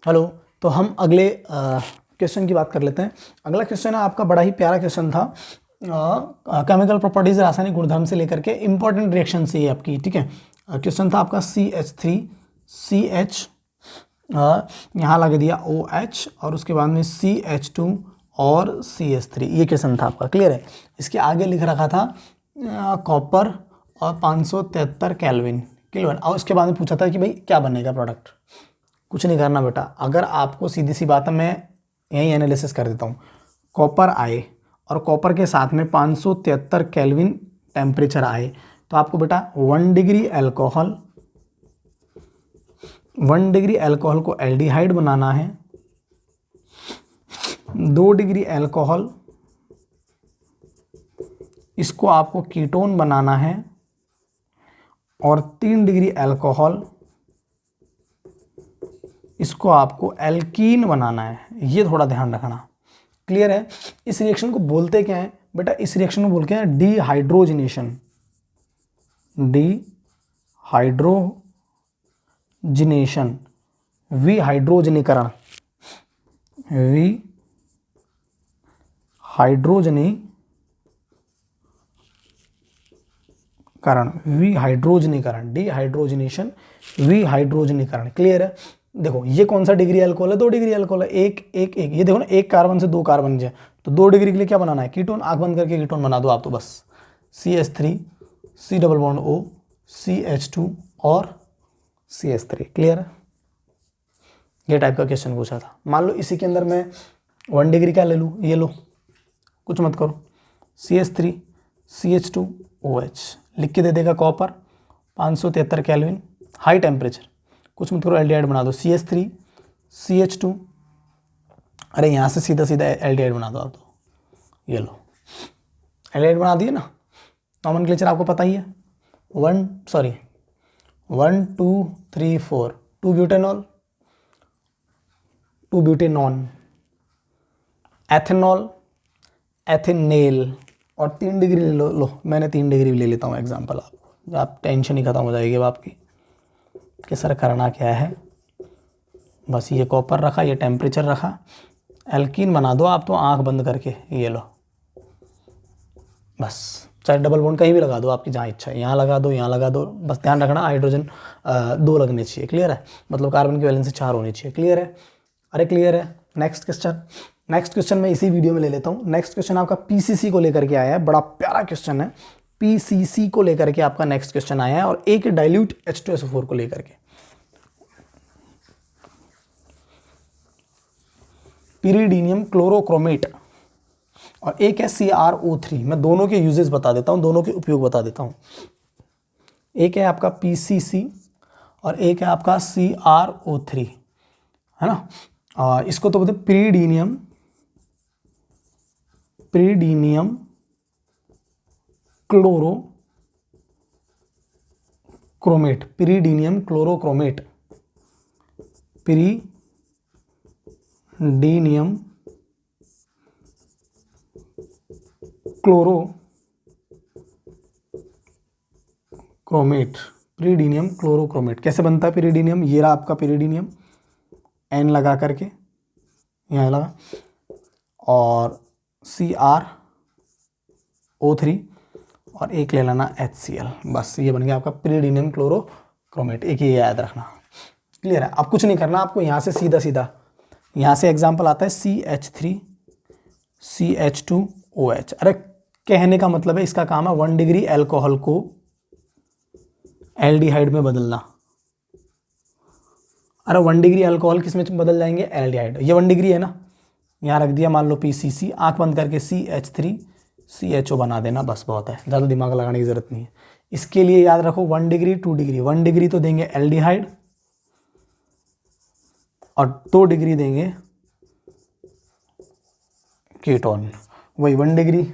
Hello. तो हम अगले क्वेश्चन की बात कर लेते हैं। अगला क्वेश्चन है आपका, बड़ा ही प्यारा क्वेश्चन था, केमिकल प्रॉपर्टीज, रासायनिक गुणधर्म से लेकर के इंपॉर्टेंट रिएक्शन से ये आपकी, ठीक है। क्वेश्चन था आपका CH3CH, यहाँ लगा दिया OH और उसके बाद में CH2 और CH3, ये क्वेश्चन था आपका। क्लियर है। इसके आगे लिख रखा था कॉपर और 573 केल्विन। क्लियर। और उसके बाद में पूछा था कि भाई क्या बनेगा प्रोडक्ट। कुछ नहीं करना बेटा, अगर आपको सीधी सी बात है, मैं यही एनालिसिस कर देता हूँ। कॉपर आए और कॉपर के साथ में 573 केल्विन टेम्परेचर आए, तो आपको बेटा 1 डिग्री अल्कोहल, 1 डिग्री अल्कोहल को एल्डिहाइड बनाना है, 2 डिग्री अल्कोहल इसको आपको कीटोन बनाना है, और 3 डिग्री अल्कोहल इसको आपको एल्कीन बनाना है। ये थोड़ा ध्यान रखना। क्लियर है। इस रिएक्शन को बोलते क्या है बेटा? इस रिएक्शन को बोलते हैं डिहाइड्रोजिनेशन, डिहाइड्रोजिनेशन, विहाइड्रोजनीकरण, विहाइड्रोजनीकरण, डिहाइड्रोजिनेशन, विहाइड्रोजनीकरण। क्लियर है। देखो ये कौन सा डिग्री अल्कोहल है? 2 डिग्री अल्कोहल है। एक एक एक, ये देखो ना, एक कार्बन से 2 कार्बन है, तो 2 डिग्री के लिए क्या बनाना है? कीटोन। आंख बंद करके कीटोन बना दो आप तो बस। CH3, C double bond O, CH2 और CH3। क्लियर है। ये टाइप का क्वेश्चन पूछा था। मान लो इसी के अंदर मैं 1 डिग्री क्या ले लूँ, ये लो, कुछ मत करो, CH3 CH2 OH लिख के दे देगा। कॉपर 573 केल्विन, हाई टेम्परेचर, कुछ मत करो, एल्डिहाइड बना दो। CH3 CH2, अरे यहाँ से सीधा सीधा एल्डिहाइड बना दो आप तो, ये लो, एल्डिहाइड बना दिए ना। नॉमेनक्लेचर आपको पता ही है। 1 2 3 4, 2 ब्यूटेनॉल, 2 ब्यूटेनॉन, एथेनॉल, एथेनेल, और 3 डिग्री ले लो। मैंने 3 डिग्री ले लेता हूँ एग्जाम्पल, आप टेंशन ही खत्म हो जाएगी अब आपकी कि सर करना क्या है। बस ये कॉपर रखा, ये टेम्परेचर रखा, एल्कीन बना दो आप तो आंख बंद करके, ये लो बस। चाहे डबल बॉन्ड कहीं भी लगा दो, आपकी जहाँ इच्छा है, यहाँ लगा दो, यहाँ लगा दो, बस ध्यान रखना हाइड्रोजन 2 लगने चाहिए। क्लियर है। मतलब कार्बन की वैलेंसी 4 होनी चाहिए। क्लियर है। अरे क्लियर है। नेक्स्ट क्वेश्चन मैं इसी वीडियो में ले लेता हूँ। नेक्स्ट क्वेश्चन आपका PCC को लेकर के आया है, बड़ा प्यारा क्वेश्चन है। PCC को लेकर के आपका नेक्स्ट क्वेश्चन आया है, और एक डाइल्यूट H2SO4 को लेकर के, पिरीडीनियम क्लोरोक्रोमेट, और एक है CrO3। मैं दोनों के यूजेस बता देता हूँ, दोनों के उपयोग बता देता हूँ। एक है आपका PCC और एक है आपका CrO3, है ना। इसको तो बोलते हैं पिरीडीनियम क्लोरोक्रोमेट, पिरीडीनियम क्लोरोक्रोमेट, पिरीडीनियम क्लोरोक्रोमेट, पिरीडीनियम क्लोरोक्रोमेट। कैसे बनता है पिरीडीनियम? ये रहा आपका पिरीडीनियम, N लगा करके यहाँ लगा, और CrO3, और एक ले लेना HCl। बस ये बन गया आपका पिरीडीनियम क्लोरोक्रोमेट। एक ये याद रखना। क्लियर है। अब कुछ नहीं करना आपको, यहाँ से सीधा सीधा यहाँ से एग्जाम्पल आता है CH3 CH2 OH। अरे कहने का मतलब है, इसका काम है 1 डिग्री अल्कोहल को एल्डिहाइड में बदलना। अरे 1 डिग्री अल्कोहल किस में बदल जाएंगे? एल्डिहाइड। ये 1 डिग्री है ना, यहाँ रख दिया मान लो PCC, आंख बंद करके CH3 CHO बना देना, बस बहुत है, ज़्यादा दिमाग लगाने की जरूरत नहीं है। इसके लिए याद रखो 1 डिग्री 2 डिग्री, 1 डिग्री तो देंगे एल्डिहाइड और 2 डिग्री देंगे कीटोन। वही 1 डिग्री,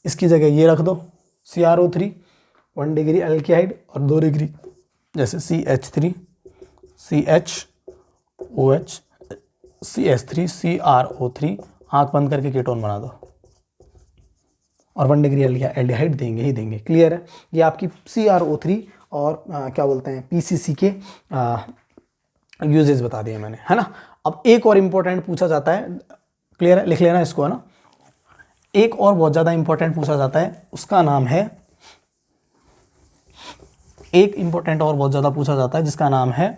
इसकी जगह ये रख दो CrO3, 1 डिग्री एल्डिहाइड, और 2 डिग्री जैसे CH3 CHOH, CH3 CrO3, आंख बंद करके कीटोन बना दो, और 1 डिग्री एल्डिहाइड देंगे ही देंगे। क्लियर है। ये आपकी CrO3 और क्या बोलते हैं PCC के यूजेस बता दिए मैंने, है ना। अब एक और इंपॉर्टेंट पूछा जाता है, क्लियर है, लिख लेना इसको, है ना। एक और बहुत ज्यादा इंपॉर्टेंट पूछा जाता है, उसका नाम है, एक इंपॉर्टेंट और बहुत ज्यादा पूछा जाता है जिसका नाम है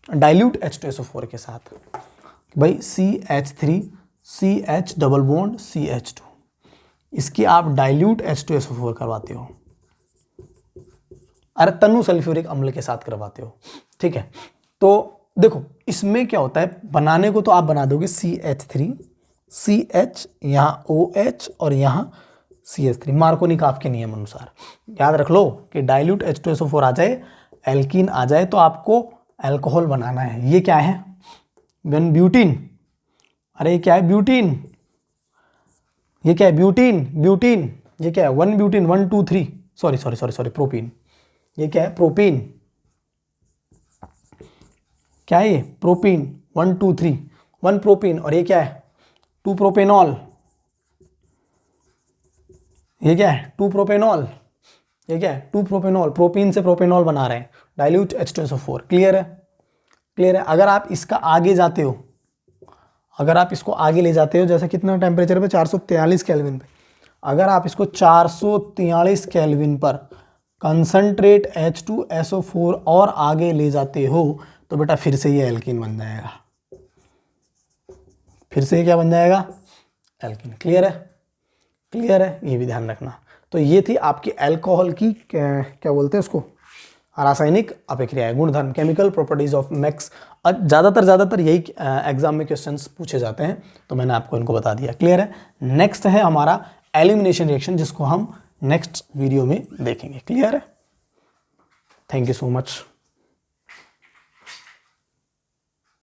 डाइल्यूट H2SO4 के साथ। भाई CH3 CH double bond CH2, इसकी आप डाइल्यूट H2SO4 करवाते हो, अरे तनु सल्फ्यूरिक अम्ल के साथ करवाते हो, ठीक है। तो देखो इसमें क्या होता है, बनाने को तो आप बना दोगे CH3 CH, यहाँ OH और यहाँ CH3, मार्कोनी-काफ के नियम अनुसार। याद रख लो कि डाइल्यूट H2SO4 आ जाए, एल्कीन आ जाए, तो आपको अल्कोहल बनाना है। ये क्या है, वन ब्यूटीन, अरे ये क्या है, ब्यूटीन, ये क्या है, ब्यूटीन, ब्यूटीन, ये क्या है, वन ब्यूटीन, 1 2 3, सॉरी प्रोपीन, ये क्या है, प्रोपीन, क्या है ये, प्रोपीन, 1 2 3, 1 प्रोपीन, और ये क्या है, 2 प्रोपेनॉल, ये क्या है, 2 प्रोपेनॉल, ये क्या है, 2 प्रोपेनॉल, प्रोपीन से प्रोपेनॉल बना रहे हैं, डाइल्यूट H2SO4, क्लियर है, क्लियर है। अगर आप इसका आगे जाते हो, अगर आप इसको आगे ले जाते हो, जैसे कितना टेम्परेचर पे, 443 केल्विन पे, अगर आप इसको 443 केल्विन पर कंसंट्रेट H2SO4 और आगे ले जाते हो, तो बेटा फिर से ये एल्कीन बन जाएगा, फिर से क्या बन जाएगा, एल्कीन, क्लियर है, क्लियर है, ये भी ध्यान रखना। तो ये थी आपकी अल्कोहल की क्या बोलते हैं उसको, रासायनिक अभिक्रियाएं, गुणधर्म, केमिकल प्रॉपर्टीज ऑफ मैक्स। ज़्यादातर यही एग्जाम में क्वेश्चंस पूछे जाते हैं, तो मैंने आपको इनको बता दिया, क्लियर है। नेक्स्ट है हमारा एलिमिनेशन रिएक्शन, जिसको हम नेक्स्ट वीडियो में देखेंगे, क्लियर है। Thank you so much.